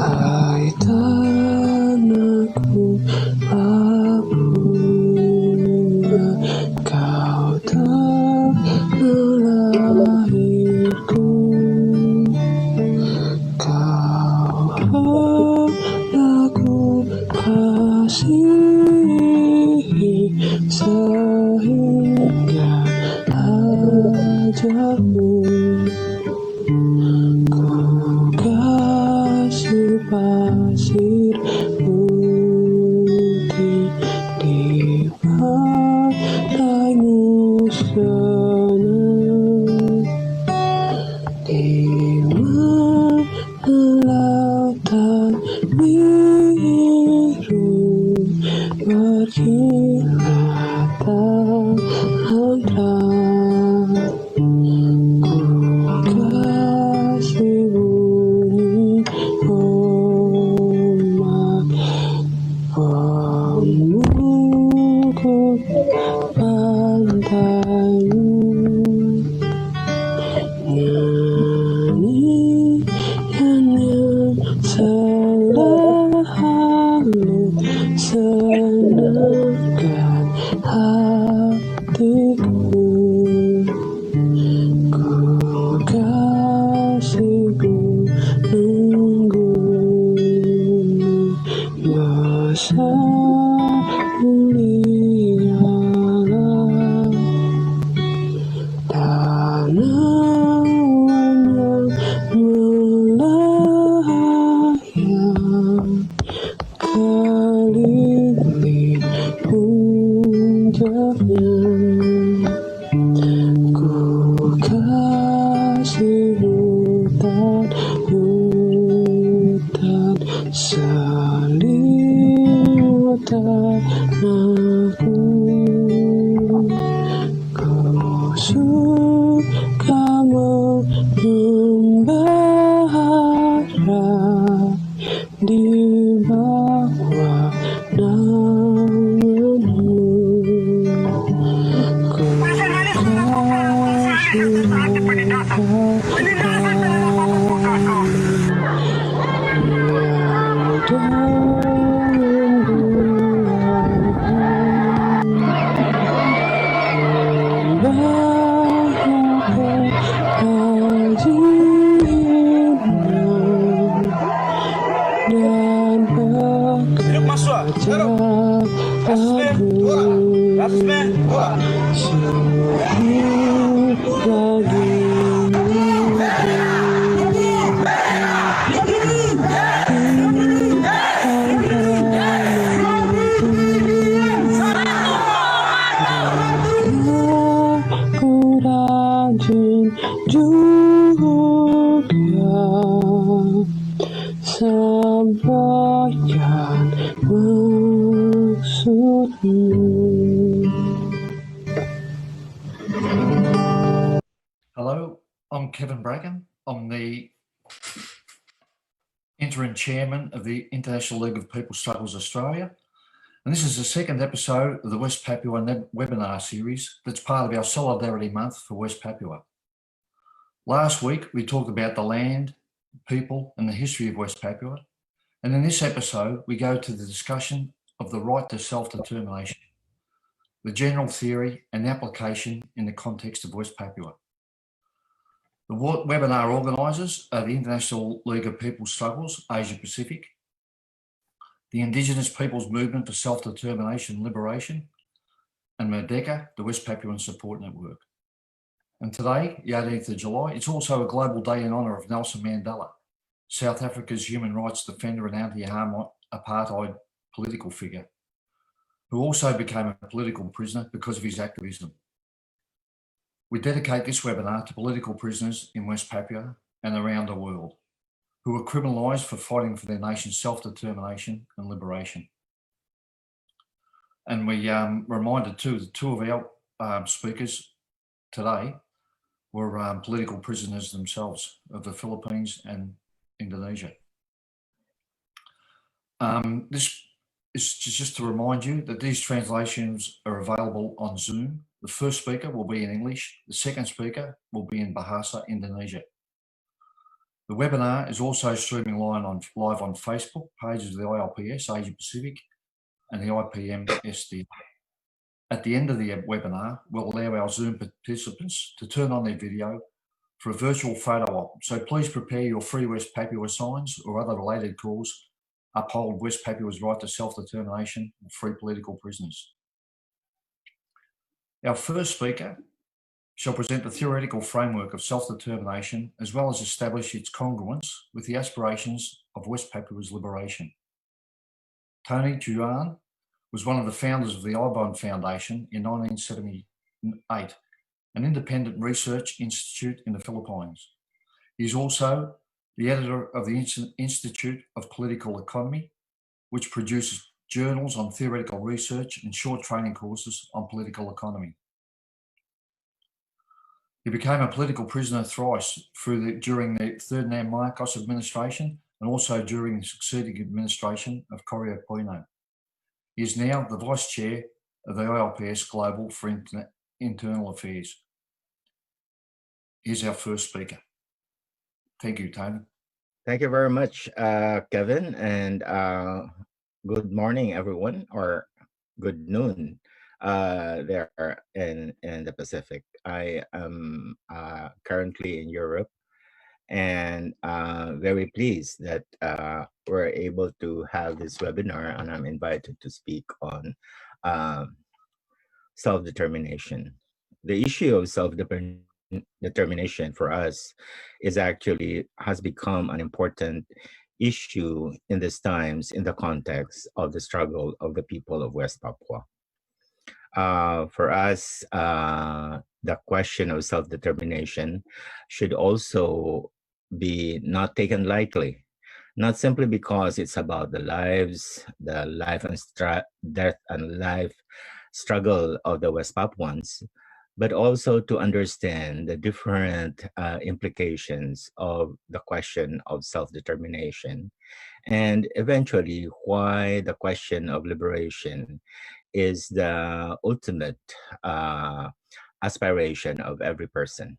Hai tanahku Papua, kau telah melahirku, kau hendak ku kasihi sehingga ajalmu. Ku kasih pasir putih di pantaimu sana, di mana lautan biru berkilatan terang. Ku kasih bunyi ombak memukul pantaimu. Nyanyian yang selalu senangkan hatiku. Ku kasih gunung-gunung besar mulialah, tanaman yang melayang keliling puncaknya. Ku kasih hutan selimut tanahku. Ku suka membara di bawah naunganmu. Ku kasih sampaikan maksudmu. Hello, I'm Kevin Bracken. I'm the interim chairman of the International League of People Struggles Australia. And this is the second episode of the West Papuan webinar series that's part of our Solidarity Month for West Papua. Last week, we talked about the land, people, and the history of West Papua. And in this episode, we go to the discussion of the right to self-determination, the general theory and application in the context of West Papua. The webinar organisers are the International League of People Struggles, Asia Pacific, the Indigenous Peoples Movement for Self-Determination and Liberation, and MEDECA, the West Papuan Support Network. And today, the 18th of July, it's also a global day in honour of Nelson Mandela, South Africa's human rights defender and anti-apartheid political figure, who also became a political prisoner because of his activism. We dedicate this webinar to political prisoners in West Papua and around the world who were criminalised for fighting for their nation's self-determination and liberation. And we reminded too that two of our speakers today were political prisoners themselves of the Philippines and Indonesia. This is just to remind you that these translations are available on Zoom. The first speaker will be in English. The second speaker will be in Bahasa Indonesia. The webinar is also streaming live on Facebook pages of the ILPS Asia Pacific and the IPM SD. At the end of the webinar, we'll allow our Zoom participants to turn on their video for a virtual photo op. So please prepare your free West Papua signs or other related calls. Uphold West Papua's right to self-determination and free political prisoners. Our first speaker shall present the theoretical framework of self-determination as well as establish its congruence with the aspirations of West Papua's liberation. Tony Tujan was one of the founders of the IBON Foundation in 1978, an independent research institute in the Philippines. He is also the editor of the Institute of Political Economy, which produces journals on theoretical research and short training courses on political economy. He became a political prisoner thrice during the Ferdinand Marcos administration and also during the succeeding administration of Corio Aquino. He is now the Vice Chair of the ILPS Global for Internal Affairs. Here's our first speaker. Thank you, Tony. Thank you very much, Kevin, and good morning, everyone, or good noon there in the Pacific. I am currently in Europe, and very pleased that we're able to have this webinar, and I'm invited to speak on self-determination. The issue of self-determination for us has become an important issue in these times in the context of the struggle of the people of West Papua. For us, the question of self-determination should also be not taken lightly, not simply because it's about the life and death and life struggle of the West Papuans, but also to understand the different implications of the question of self-determination, and eventually why the question of liberation is the ultimate aspiration of every person.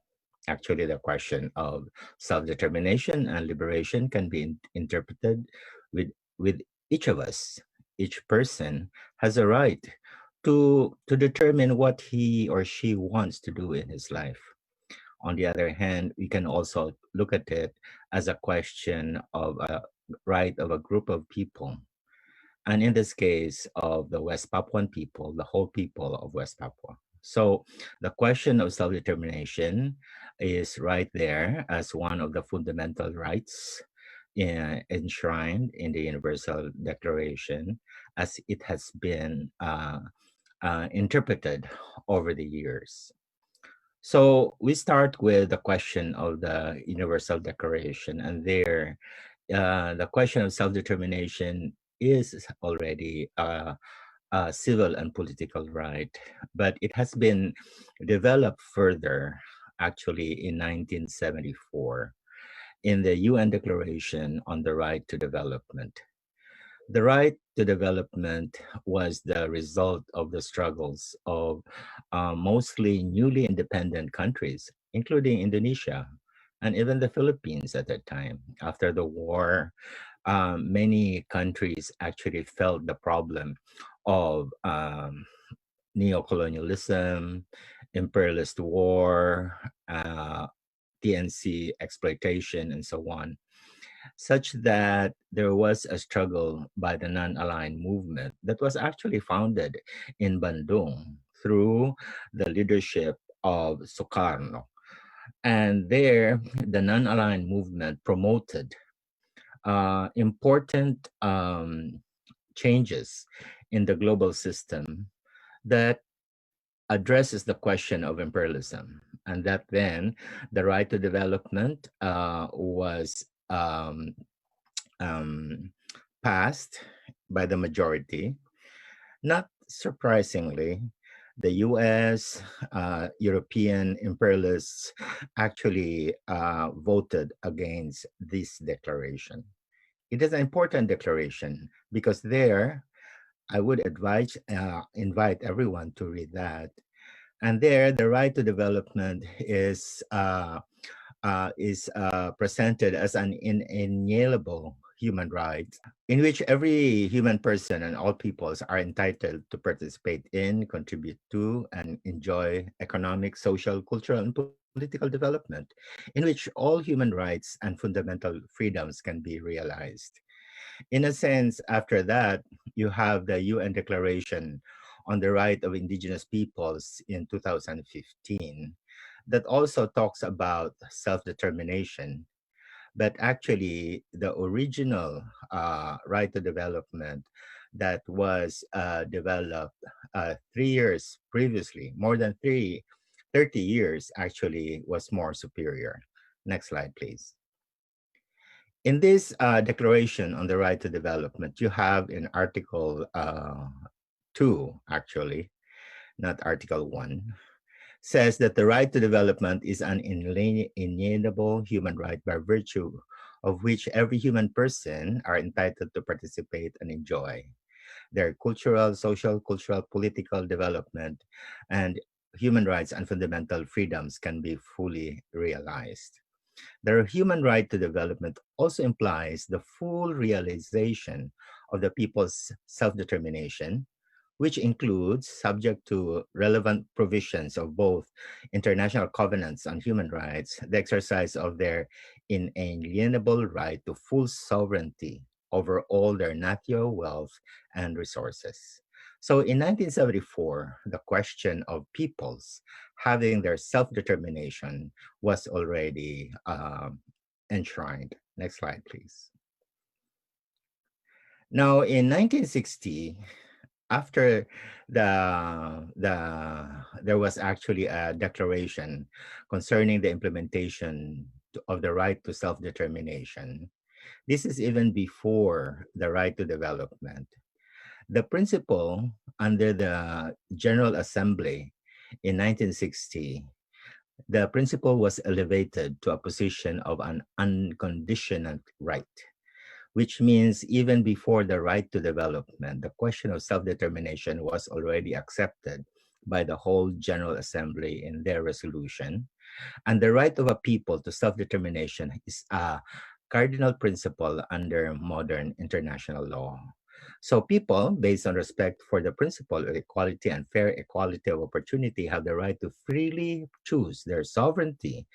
Actually, the question of self-determination and liberation can be interpreted with each of us. Each person has a right to determine what he or she wants to do in his life. On the other hand, we can also look at it as a question of a right of a group of people. And in this case of the West Papuan people, the whole people of West Papua. So the question of self-determination is right there as one of the fundamental rights enshrined in the Universal Declaration as it has been interpreted over the years. So we start with the question of the Universal Declaration, and there the question of self-determination is already a civil and political right, but it has been developed further actually in 1974 in the UN Declaration on the Right to Development. The right to development was the result of the struggles of mostly newly independent countries, including Indonesia and even the Philippines at that time. After the war, many countries actually felt the problem of neocolonialism, imperialist war, TNC exploitation, and so on, such that there was a struggle by the non-aligned movement that was actually founded in Bandung through the leadership of Sukarno. And there, the non-aligned movement promoted important changes in the global system that addresses the question of imperialism, and that then the right to development was passed by the majority. Not surprisingly, the US, European imperialists actually voted against this declaration. It is an important declaration because there, I would invite everyone to read that. And there, the right to development is is presented as an inalienable human right in which every human person and all peoples are entitled to participate in, contribute to, and enjoy economic, social, cultural, and political development, in which all human rights and fundamental freedoms can be realized. In a sense, after that, you have the UN Declaration on the Right of Indigenous Peoples in 2015 that also talks about self-determination. But actually, the original right to development that was developed 3 years previously, more than 30 years actually, was more superior. Next slide, please. In this Declaration on the Right to Development, you have in Article 2, actually, not Article 1, says that the right to development is an inalienable human right by virtue of which every human person are entitled to participate and enjoy their cultural, social, cultural, political development, and human rights and fundamental freedoms can be fully realized. The human right to development also implies the full realization of the people's self-determination, which includes, subject to relevant provisions of both international covenants on human rights, the exercise of their inalienable right to full sovereignty over all their NATIO wealth and resources. So in 1974, the question of peoples having their self-determination was already enshrined. Next slide, please. Now, in 1960, after there was actually a declaration concerning the implementation of the right to self-determination. This is even before the right to development. The principle under the General Assembly in 1960, the principle was elevated to a position of an unconditional right, which means even before the right to development, the question of self-determination was already accepted by the whole General Assembly in their resolution. And the right of a people to self-determination is a cardinal principle under modern international law. So people, based on respect for the principle of equality and fair equality of opportunity, have the right to freely choose their sovereignty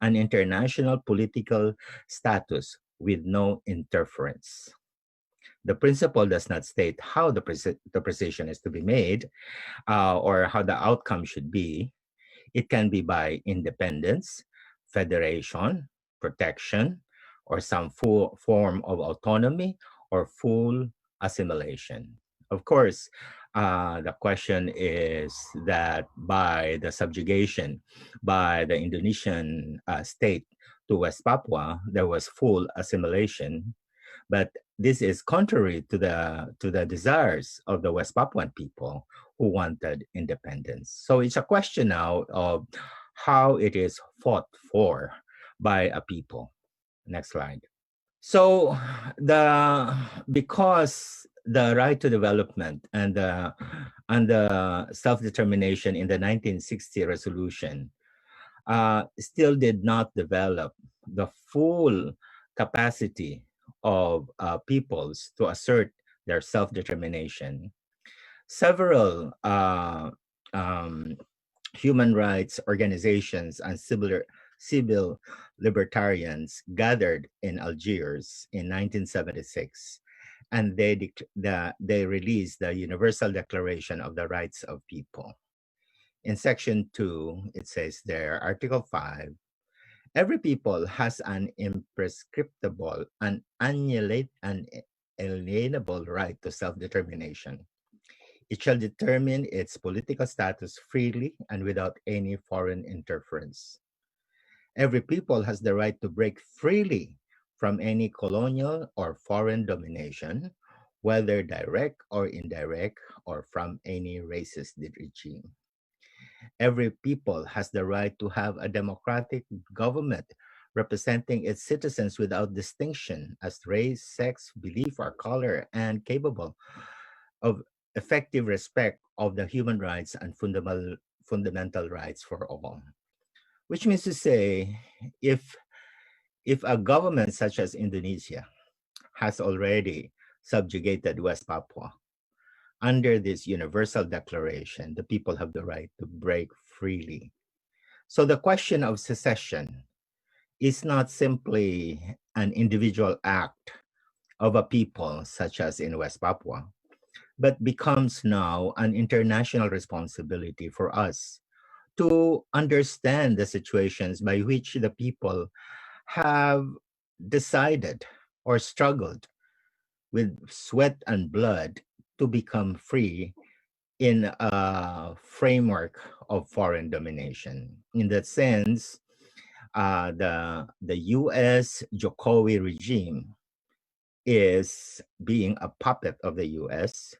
and international political status with no interference. The principle does not state how the precision is to be made or how the outcome should be. It can be by independence, federation, protection, or some full form of autonomy or full assimilation. Of course, the question is that by the subjugation by the Indonesian state to West Papua, there was full assimilation, but this is contrary to the desires of the West Papuan people who wanted independence. So it's a question now of how it is fought for by a people. Next slide. So because the right to development and the self-determination in the 1960 resolution still did not develop the full capacity of peoples to assert their self-determination. Several human rights organizations and civil libertarians gathered in Algiers in 1976, and they released the Universal Declaration of the Rights of People. In section 2, it says there, Article 5, every people has an imprescriptible and unalienable right to self-determination. It shall determine its political status freely and without any foreign interference. Every people has the right to break freely from any colonial or foreign domination, whether direct or indirect, or from any racist regime. Every people has the right to have a democratic government representing its citizens without distinction as race, sex, belief, or color, and capable of effective respect of the human rights and fundamental rights for all. which means to say, if a government such as Indonesia has already subjugated West Papua, under this universal declaration, the people have the right to break freely. So the question of secession is not simply an individual act of a people, such as in West Papua, but becomes now an international responsibility for us to understand the situations by which the people have decided or struggled with sweat and blood to become free in a framework of foreign domination. In that sense, the U.S. Jokowi regime is being a puppet of the U.S.,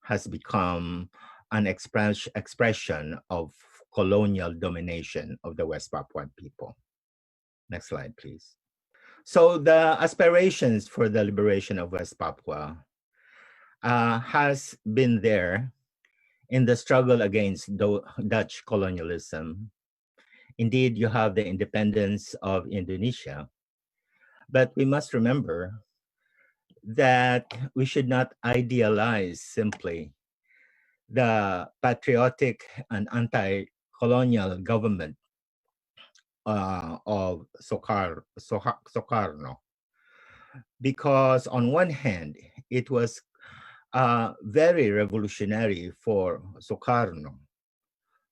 has become an expression of colonial domination of the West Papuan people. Next slide, please. So the aspirations for the liberation of West Papua has been there in the struggle against Dutch colonialism. Indeed, you have the independence of Indonesia, but we must remember that we should not idealize simply the patriotic and anti-colonial government of Sukarno, because on one hand, it was very revolutionary for Sukarno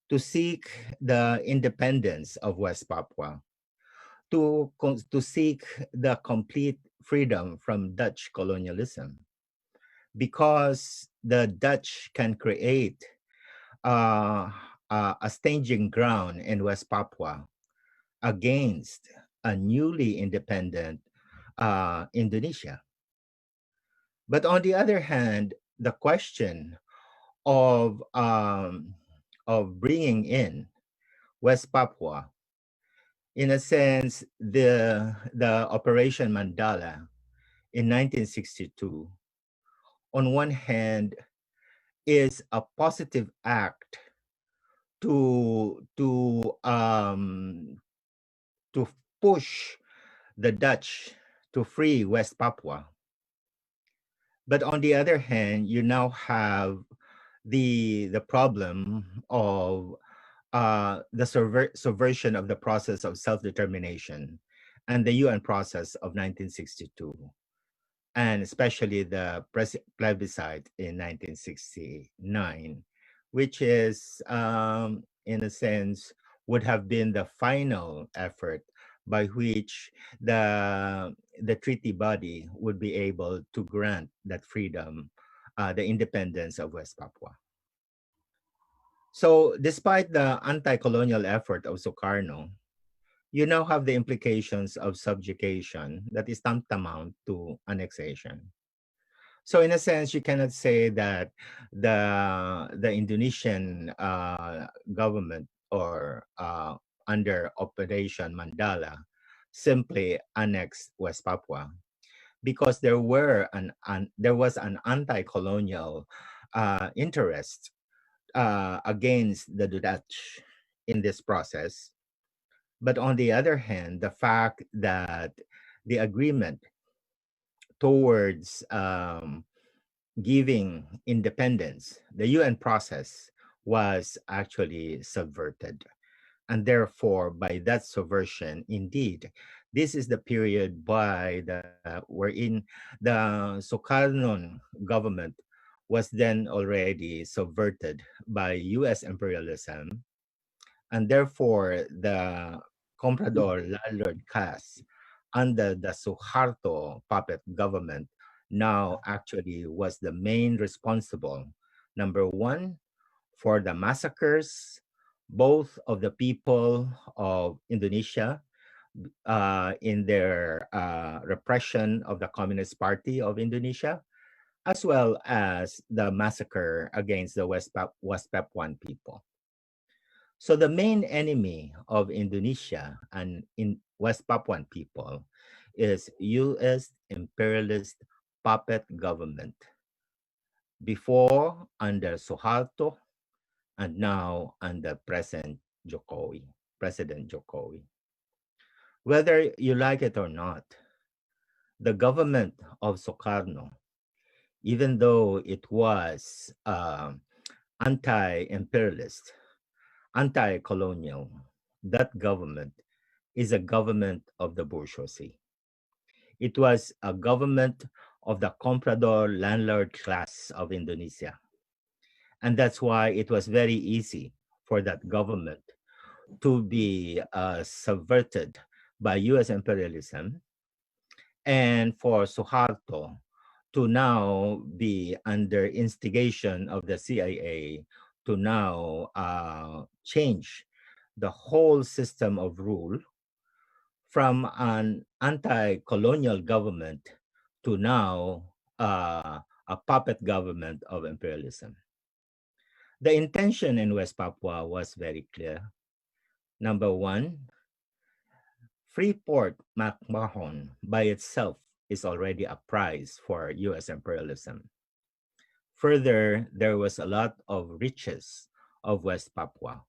to seek the independence of West Papua, to seek the complete freedom from Dutch colonialism, because the Dutch can create a staging ground in West Papua against a newly independent Indonesia. But on the other hand, the question of bringing in West Papua, in a sense, the Operation Mandala in 1962, on one hand, is a positive act to push the Dutch to free West Papua. But on the other hand, you now have the problem of the subversion of the process of self-determination and the UN process of 1962, and especially the plebiscite in 1969, which is, in a sense, would have been the final effort by which the treaty body would be able to grant that freedom, the independence of West Papua. So despite the anti-colonial effort of Sukarno, you now have the implications of subjugation that is tantamount to annexation. So in a sense, you cannot say that the Indonesian government or under Operation Mandala simply annexed West Papua, because there was an anti-colonial interest against the Dutch in this process. But on the other hand, the fact that the agreement towards giving independence, the UN process, was actually subverted. And therefore, by that subversion, indeed, this is the period wherein the Sukarnon government was then already subverted by US imperialism. And therefore, the comprador landlord caste under the Suharto puppet government now actually was the main responsible, number one, for the massacres, both of the people of Indonesia in their repression of the Communist Party of Indonesia, as well as the massacre against the West Papuan people. So the main enemy of Indonesia and in West Papuan people is US imperialist puppet government, before under Suharto and now under present Jokowi. President Jokowi. Whether you like it or not, the government of Sukarno, even though it was anti-imperialist, anti-colonial, that government is a government of the bourgeoisie. It was a government of the comprador landlord class of Indonesia. And that's why it was very easy for that government to be subverted by US imperialism, and for Suharto to now be under instigation of the CIA to now change the whole system of rule from an anti-colonial government to now a puppet government of imperialism. The intention in West Papua was very clear. Number one, Freeport McMahon by itself is already a prize for US imperialism. Further, there was a lot of riches of West Papua.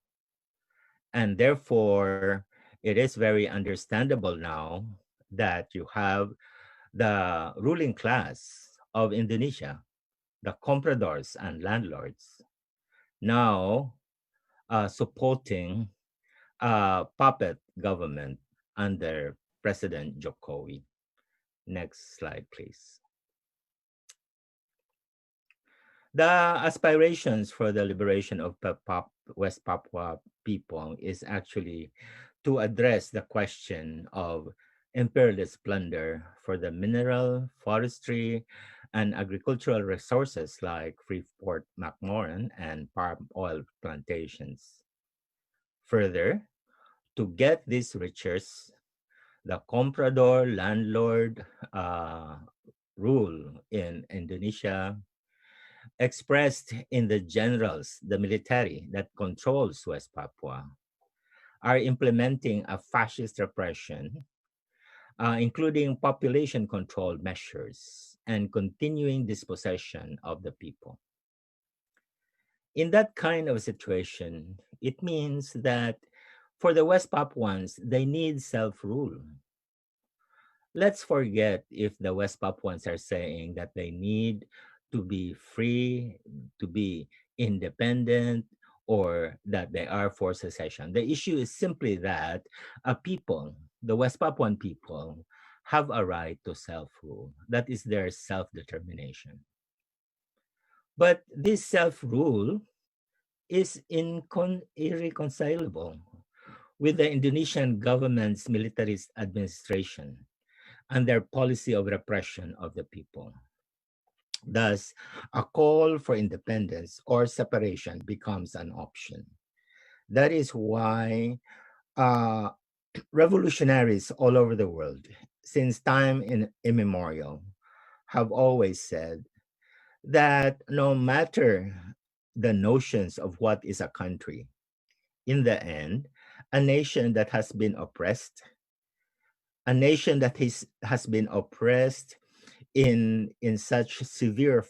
And therefore, it is very understandable now that you have the ruling class of Indonesia, the compradors and landlords, now supporting a puppet government under President Jokowi. Next slide, please. The aspirations for the liberation of West Papua people is actually to address the question of imperialist plunder for the mineral, forestry, and agricultural resources like Freeport McMoran and palm oil plantations. Further, to get these riches, the comprador landlord rule in Indonesia, expressed in the generals, the military that controls West Papua, are implementing a fascist repression, including population control measures and continuing dispossession of the people. In that kind of situation, it means that for the West Papuans, they need self-rule. Let's forget if the West Papuans are saying that they need to be free, to be independent, or that they are for secession. The issue is simply that people, the West Papuan people, have a right to self-rule. That is their self-determination. But this self-rule is irreconcilable with the Indonesian government's militarist administration and their policy of repression of the people. Thus, a call for independence or separation becomes an option. That is why revolutionaries all over the world, since time immemorial, have always said that no matter the notions of what is a country, in the end, a nation that has been oppressed, a nation that has been oppressed in such severe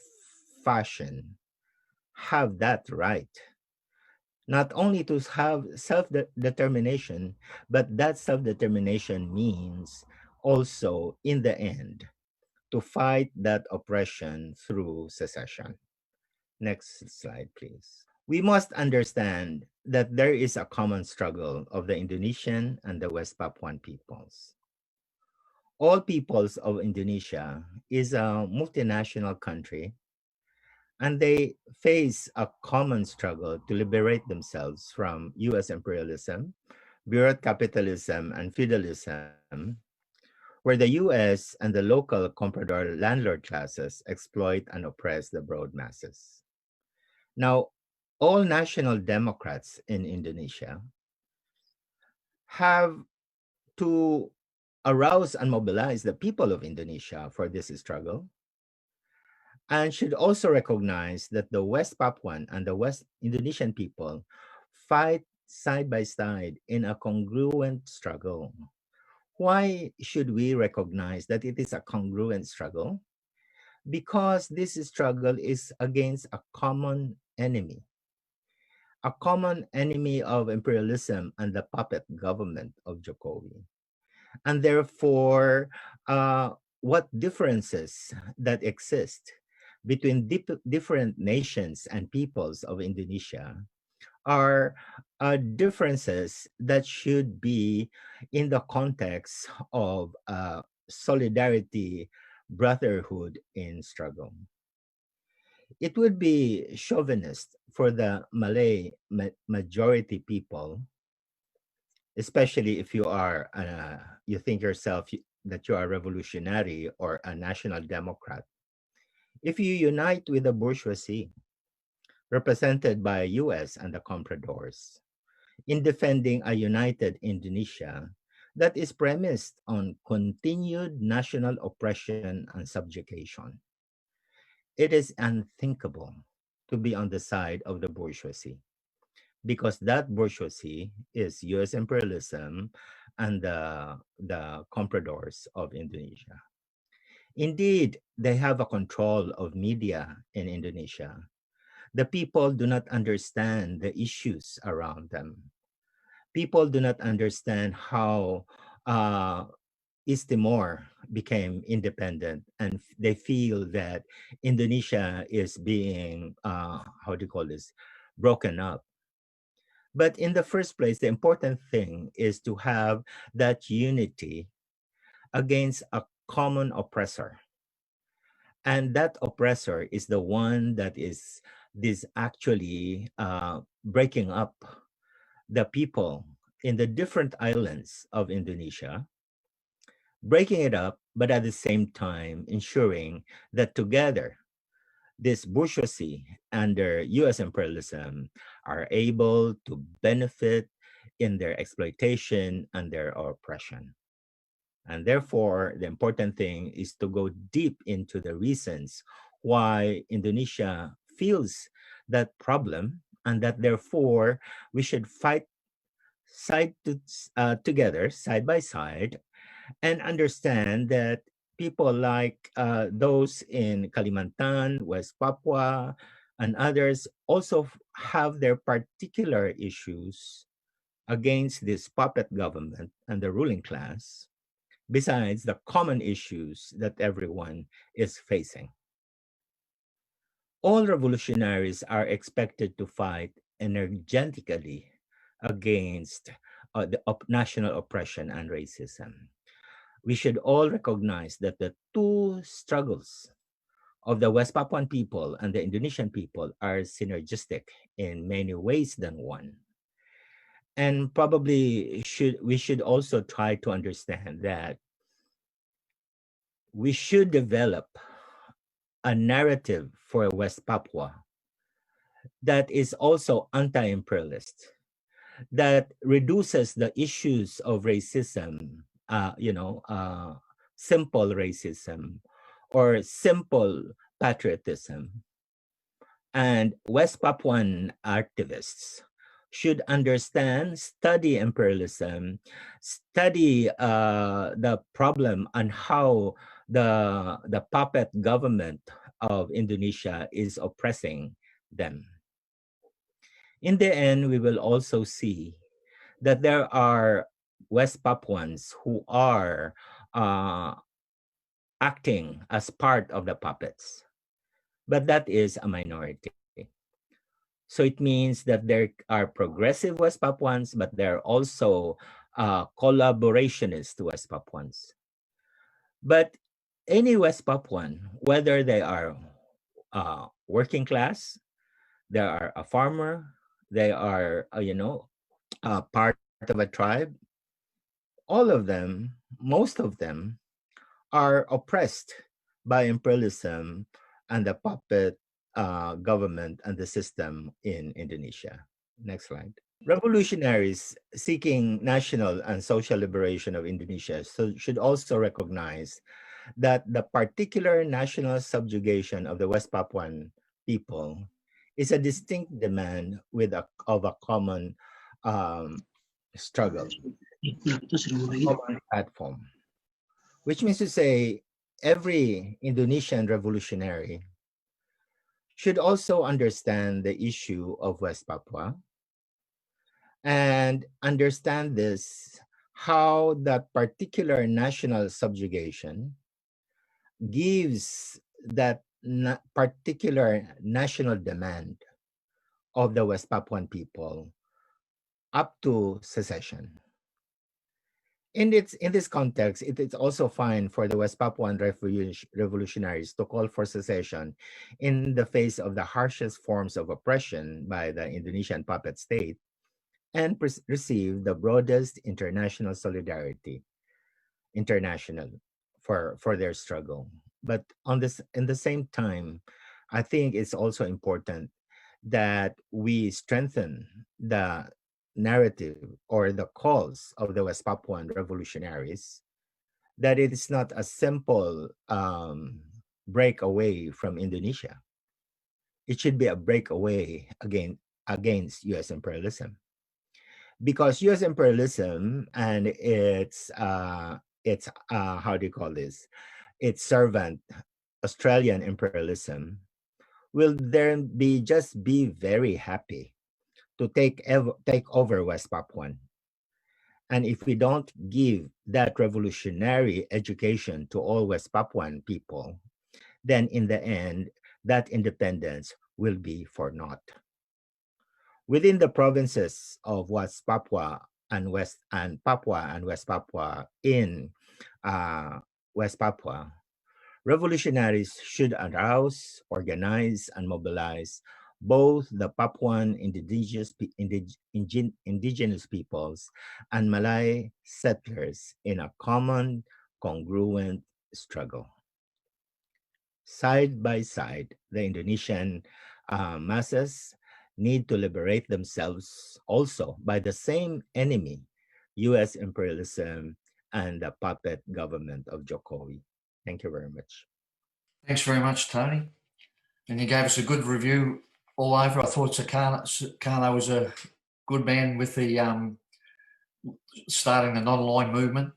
fashion, have that right. Not only to have self-determination, but that self-determination means also, in the end, to fight that oppression through secession. Next slide, please. We must understand that there is a common struggle of the Indonesian and the West Papuan peoples. All peoples of Indonesia is a multinational country, and they face a common struggle to liberate themselves from US imperialism, bureaucratic capitalism, and feudalism, where the US and the local comprador landlord classes exploit and oppress the broad masses. Now, all national democrats in Indonesia have to arouse and mobilize the people of Indonesia for this struggle, and should also recognize that the West Papuan and the West Indonesian people fight side by side in a congruent struggle. Why should we recognize that it is a congruent struggle? Because this struggle is against a common enemy. a common enemy of imperialism and the puppet government of Jokowi. And therefore, what differences that exist between different nations and peoples of Indonesia are differences that should be in the context of solidarity, brotherhood in struggle. It would be chauvinist for the Malay majority people, especially if you are you think yourself that you are revolutionary or a national democrat, if you unite with the bourgeoisie represented by US and the compradors in defending a united Indonesia that is premised on continued national oppression and subjugation. It is unthinkable to be on the side of the bourgeoisie, because that bourgeoisie is US imperialism and the compradors of Indonesia. Indeed, they have a control of media in Indonesia. The people do not understand the issues around them. People do not understand how East Timor became independent, and they feel that Indonesia is being, how do you call this, broken up. But in the first place, the important thing is to have that unity against a common oppressor. And that oppressor is the one that is actually breaking up the people in the different islands of Indonesia, breaking it up, but at the same time ensuring that together this bourgeoisie under US imperialism are able to benefit in their exploitation and their oppression. And therefore, the important thing is to go deep into the reasons why Indonesia feels that problem, and that therefore we should fight together, side by side, and understand that people like those in Kalimantan, West Papua, and others also have their particular issues against this puppet government and the ruling class, besides the common issues that everyone is facing. All revolutionaries are expected to fight energetically against the national oppression and racism. We should all recognize that the two struggles of the West Papuan people and the Indonesian people are synergistic in many ways than one. And probably we should also try to understand that we should develop a narrative for West Papua that is also anti-imperialist, that reduces the issues of racism, simple racism or simple patriotism. And West Papuan activists should understand, study imperialism, study the problem and how the puppet government of Indonesia is oppressing them. In the end, we will also see that there are West Papuans who are acting as part of the puppets, but that is a minority. So it means that there are progressive West Papuans, but there are also collaborationist West Papuans. But any West Papuan, whether they are working class, they are a farmer, they are, part of a tribe, all of them, most of them, are oppressed by imperialism and the puppet government and the system in Indonesia. Next slide. Revolutionaries seeking national and social liberation of Indonesia should also recognize that the particular national subjugation of the West Papuan people is a distinct demand of a common struggle, a common platform, which means to say every Indonesian revolutionary should also understand the issue of West Papua and understand this, how that particular national subjugation gives that particular national demand of the West Papuan people up to secession. In this context, it is also fine for the West Papuan revolutionaries to call for secession in the face of the harshest forms of oppression by the Indonesian puppet state, and receive the broadest international solidarity, for their struggle. But in the same time, I think it's also important that we strengthen the narrative or the cause of the West Papuan revolutionaries, that it is not a simple breakaway from Indonesia. It should be a breakaway against U.S. imperialism, because U.S. imperialism and its how do you call this? Its servant, Australian imperialism, will then be very happy to take over West Papuan. And if we don't give that revolutionary education to all West Papuan people, then in the end, that independence will be for naught. Within the provinces of West Papua and West Papua in West Papua, revolutionaries should arouse, organize, and mobilize both the Papuan indigenous peoples and Malay settlers in a common, congruent struggle. Side by side, the Indonesian masses need to liberate themselves also by the same enemy, U.S. imperialism and the puppet government of Jokowi. Thank you very much. Thanks very much, Tony. And you gave us a good review all over. I thought Sukarno was a good man with the starting the non-aligned movement,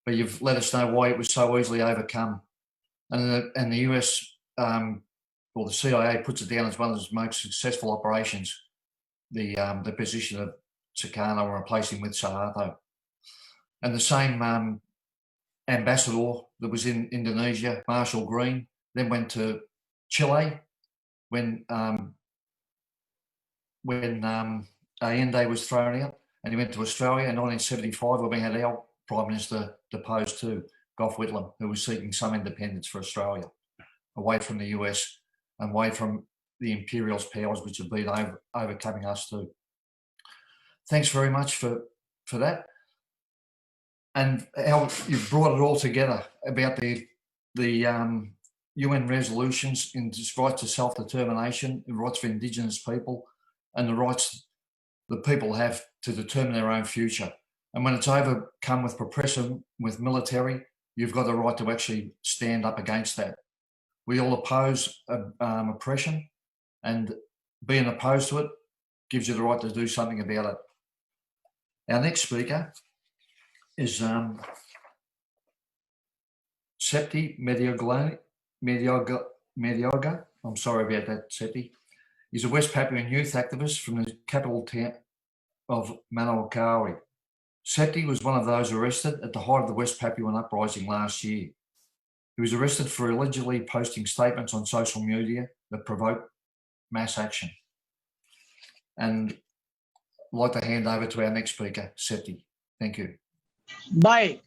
but you've let us know why it was so easily overcome. And the US, or the CIA, puts it down as one of its most successful operations, the position of Sukarno and replacing with Suharto. And the same ambassador that was in Indonesia, Marshall Green, then went to Chile when Allende was thrown out, and he went to Australia in 1975 when we had our Prime Minister deposed too, Gough Whitlam, who was seeking some independence for Australia, away from the US and away from the imperialist powers which have been overcoming us too. Thanks very much for that. And how you've brought it all together about the UN resolutions in this right to self-determination, the rights for Indigenous people, and the rights that people have to determine their own future. And when it's overcome with repression, with military, you've got the right to actually stand up against that. We all oppose oppression, and being opposed to it gives you the right to do something about it. Our next speaker is Septi Meidodga. I'm sorry about that, Septi. He's a West Papuan youth activist from the capital town of Manawakawi. Septi was one of those arrested at the height of the West Papuan uprising last year. He was arrested for allegedly posting statements on social media that provoked mass action. And I'd like to hand over to our next speaker, Septi. Thank you. Baik,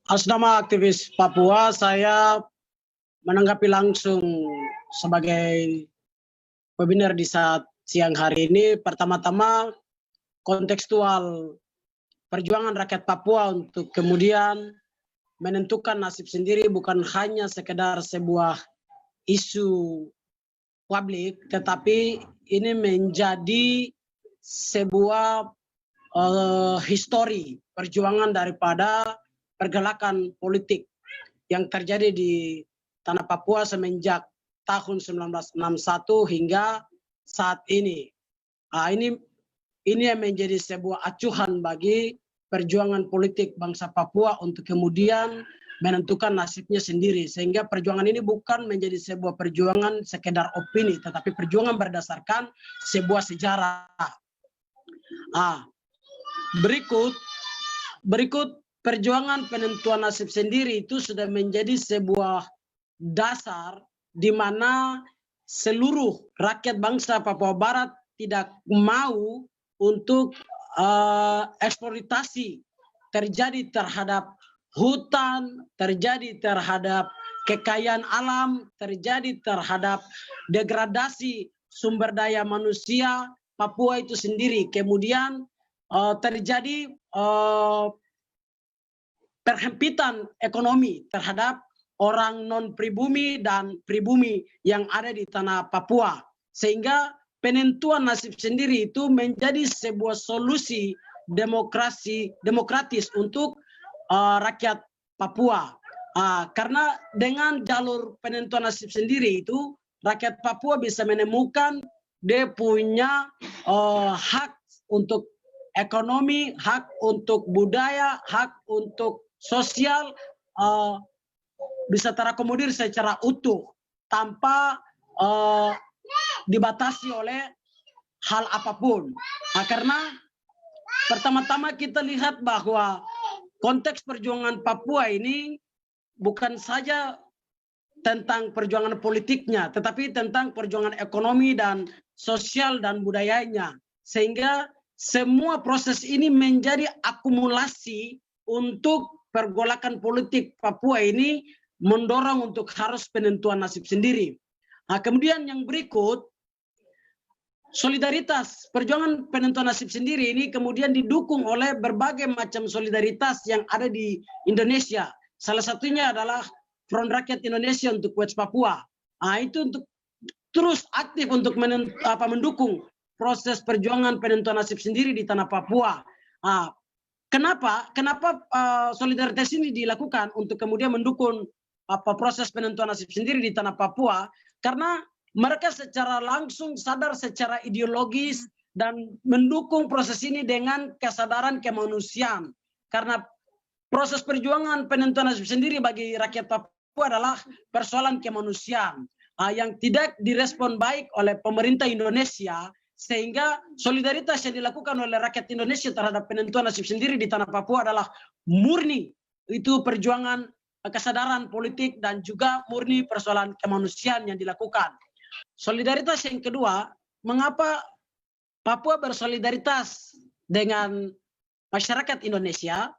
atas nama aktivis Papua, saya menanggapi langsung sebagai webinar di saat siang hari ini. Pertama-tama, kontekstual perjuangan rakyat Papua untuk kemudian menentukan nasib sendiri bukan hanya sekedar sebuah isu publik, tetapi ini menjadi sebuah histori perjuangan daripada pergerakan politik yang terjadi di tanah Papua semenjak tahun 1961 hingga saat ini. Ini yang menjadi sebuah acuan bagi perjuangan politik bangsa Papua untuk kemudian menentukan nasibnya sendiri, sehingga perjuangan ini bukan menjadi sebuah perjuangan sekedar opini, tetapi perjuangan berdasarkan sebuah sejarah. Berikut perjuangan penentuan nasib sendiri itu sudah menjadi sebuah dasar di mana seluruh rakyat bangsa Papua Barat tidak mau untuk eksploitasi terjadi terhadap hutan, terjadi terhadap kekayaan alam, terjadi terhadap degradasi sumber daya manusia Papua itu sendiri. Kemudian terjadi perhempitan ekonomi terhadap orang non-pribumi dan pribumi yang ada di tanah Papua. Sehingga penentuan nasib sendiri itu menjadi sebuah solusi demokratis untuk rakyat Papua. Karena dengan jalur penentuan nasib sendiri itu rakyat Papua bisa menemukan dia punya hak untuk ekonomi, hak untuk budaya, hak untuk sosial bisa terakomodir secara utuh tanpa dibatasi oleh hal apapun. Karena pertama-tama kita lihat bahwa konteks perjuangan Papua ini bukan saja tentang perjuangan politiknya, tetapi tentang perjuangan ekonomi dan sosial dan budayanya. Sehingga semua proses ini menjadi akumulasi untuk pergolakan politik Papua ini mendorong untuk harus penentuan nasib sendiri. Kemudian yang berikut, solidaritas perjuangan penentuan nasib sendiri ini kemudian didukung oleh berbagai macam solidaritas yang ada di Indonesia. Salah satunya adalah Front Rakyat Indonesia untuk West Papua. Itu untuk terus aktif untuk mendukung proses perjuangan penentuan nasib sendiri di tanah Papua. Kenapa solidaritas ini dilakukan untuk kemudian mendukung proses penentuan nasib sendiri di tanah Papua? Karena mereka secara langsung sadar secara ideologis dan mendukung proses ini dengan kesadaran kemanusiaan. Karena proses perjuangan penentuan nasib sendiri bagi rakyat Papua adalah persoalan kemanusiaan yang tidak direspon baik oleh pemerintah Indonesia. Sehingga solidaritas yang dilakukan oleh rakyat Indonesia terhadap penentuan nasib sendiri di tanah Papua adalah murni itu perjuangan kesadaran politik dan juga murni persoalan kemanusiaan yang dilakukan. Solidaritas yang kedua, mengapa Papua bersolidaritas dengan masyarakat Indonesia?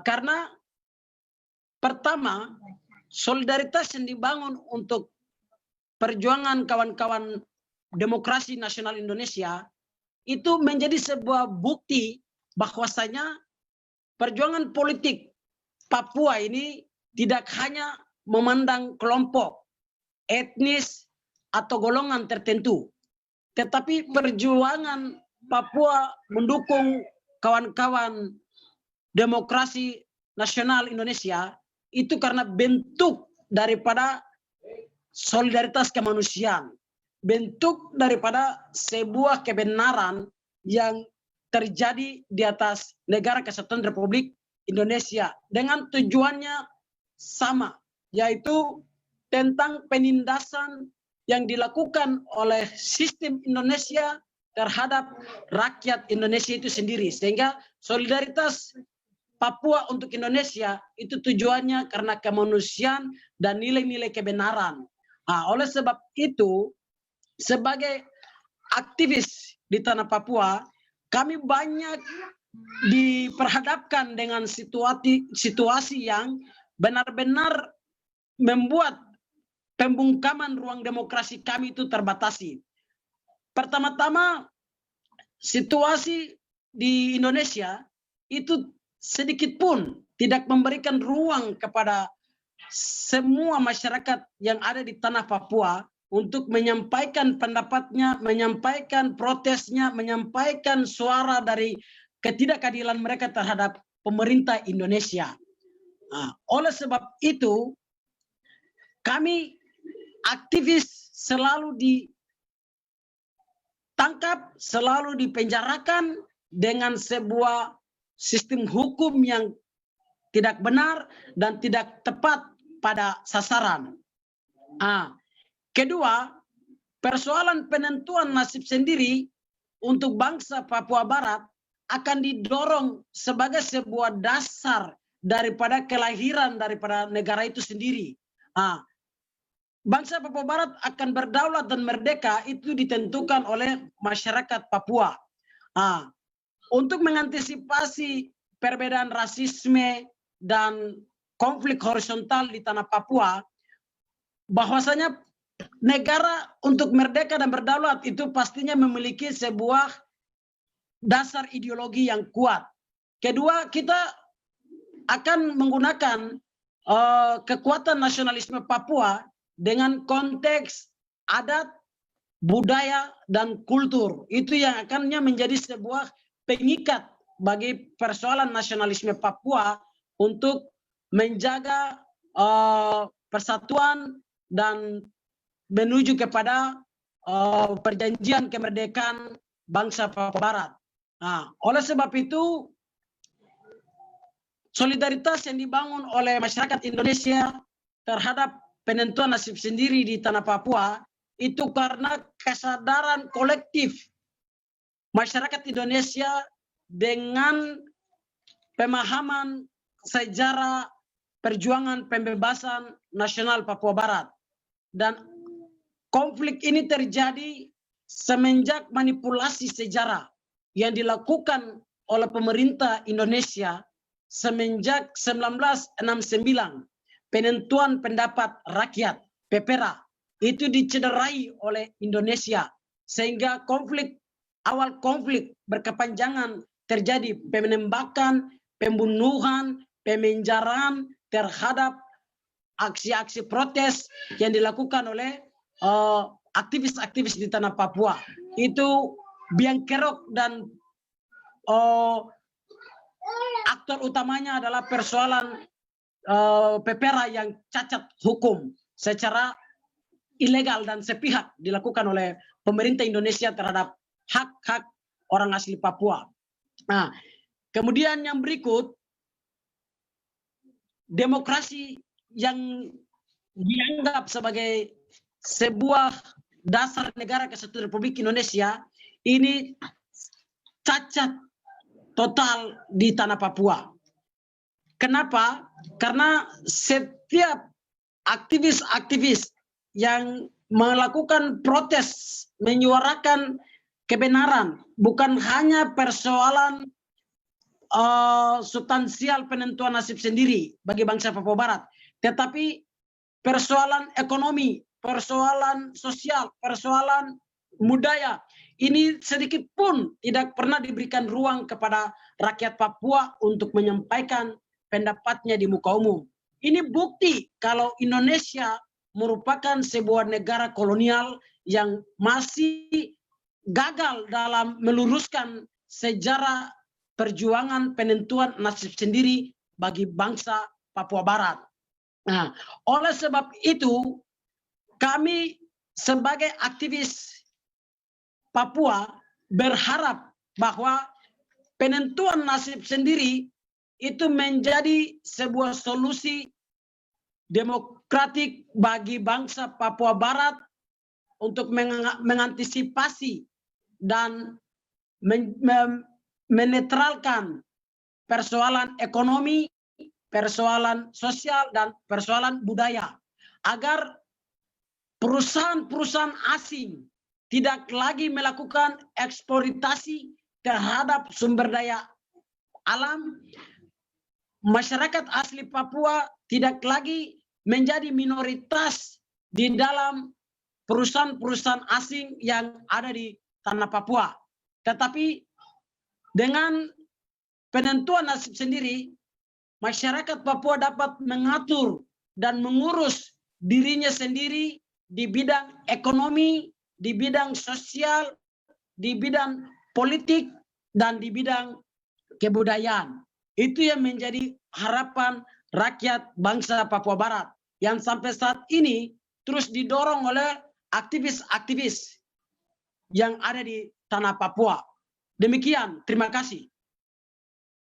Karena pertama, solidaritas yang dibangun untuk perjuangan kawan-kawan demokrasi nasional Indonesia itu menjadi sebuah bukti bahwasanya perjuangan politik Papua ini tidak hanya memandang kelompok, etnis, atau golongan tertentu. Tetapi perjuangan Papua mendukung kawan-kawan demokrasi nasional Indonesia itu karena bentuk daripada solidaritas kemanusiaan. Bentuk daripada sebuah kebenaran yang terjadi di atas negara kesatuan Republik Indonesia dengan tujuannya sama, yaitu tentang penindasan yang dilakukan oleh sistem Indonesia terhadap rakyat Indonesia itu sendiri. Sehingga solidaritas Papua untuk Indonesia itu tujuannya karena kemanusiaan dan nilai-nilai kebenaran. Oleh sebab itu, sebagai aktivis di tanah Papua, kami banyak diperhadapkan dengan situasi yang benar-benar membuat pembungkaman ruang demokrasi kami itu terbatasi. Pertama-tama, situasi di Indonesia itu sedikit pun tidak memberikan ruang kepada semua masyarakat yang ada di tanah Papua untuk menyampaikan pendapatnya, menyampaikan protesnya, menyampaikan suara dari ketidakadilan mereka terhadap pemerintah Indonesia. Oleh sebab itu, kami aktivis selalu ditangkap, selalu dipenjarakan dengan sebuah sistem hukum yang tidak benar dan tidak tepat pada sasaran. Kedua, persoalan penentuan nasib sendiri untuk bangsa Papua Barat akan didorong sebagai sebuah dasar daripada kelahiran daripada negara itu sendiri. Bangsa Papua Barat akan berdaulat dan merdeka itu ditentukan oleh masyarakat Papua. Untuk mengantisipasi perbedaan rasisme dan konflik horizontal di tanah Papua, bahwasanya negara untuk merdeka dan berdaulat itu pastinya memiliki sebuah dasar ideologi yang kuat. Kedua, kita akan menggunakan kekuatan nasionalisme Papua dengan konteks adat, budaya, dan kultur. Itu yang akannya menjadi sebuah pengikat bagi persoalan nasionalisme Papua untuk menjaga persatuan dan menuju kepada perjanjian kemerdekaan bangsa Papua Barat. Oleh sebab itu, solidaritas yang dibangun oleh masyarakat Indonesia terhadap penentuan nasib sendiri di tanah Papua itu karena kesadaran kolektif masyarakat Indonesia dengan pemahaman sejarah perjuangan pembebasan nasional Papua Barat. Dan konflik ini terjadi semenjak manipulasi sejarah yang dilakukan oleh pemerintah Indonesia semenjak 1969. Penentuan pendapat rakyat, PPRA, itu dicederai oleh Indonesia. Sehingga awal konflik berkepanjangan terjadi penembakan, pembunuhan, pemenjaraan terhadap aksi-aksi protes yang dilakukan oleh aktivis-aktivis di tanah Papua. Itu biang kerok dan aktor utamanya adalah persoalan PPRA yang cacat hukum secara ilegal dan sepihak dilakukan oleh pemerintah Indonesia terhadap hak-hak orang asli Papua. Kemudian yang berikut, demokrasi yang dianggap sebagai sebuah dasar negara kesatuan Republik Indonesia ini cacat total di tanah Papua. Kenapa? Karena setiap aktivis-aktivis yang melakukan protes, menyuarakan kebenaran, bukan hanya persoalan substansial penentuan nasib sendiri bagi bangsa Papua Barat, tetapi persoalan ekonomi, persoalan sosial, persoalan budaya, ini sedikit pun tidak pernah diberikan ruang kepada rakyat Papua untuk menyampaikan pendapatnya di muka umum. Ini bukti kalau Indonesia merupakan sebuah negara kolonial yang masih gagal dalam meluruskan sejarah perjuangan penentuan nasib sendiri bagi bangsa Papua Barat. Oleh sebab itu, kami sebagai aktivis Papua berharap bahwa penentuan nasib sendiri itu menjadi sebuah solusi demokratik bagi bangsa Papua Barat untuk mengantisipasi dan menetralkan persoalan ekonomi, persoalan sosial, dan persoalan budaya. Agar perusahaan-perusahaan asing tidak lagi melakukan eksploitasi terhadap sumber daya alam. Masyarakat asli Papua tidak lagi menjadi minoritas di dalam perusahaan-perusahaan asing yang ada di tanah Papua. Tetapi dengan penentuan nasib sendiri, masyarakat Papua dapat mengatur dan mengurus dirinya sendiri di bidang ekonomi, di bidang sosial, di bidang politik, dan di bidang kebudayaan. Itu yang menjadi harapan rakyat bangsa Papua Barat yang sampai saat ini terus didorong oleh aktivis-aktivis yang ada di tanah Papua. Demikian, terima kasih.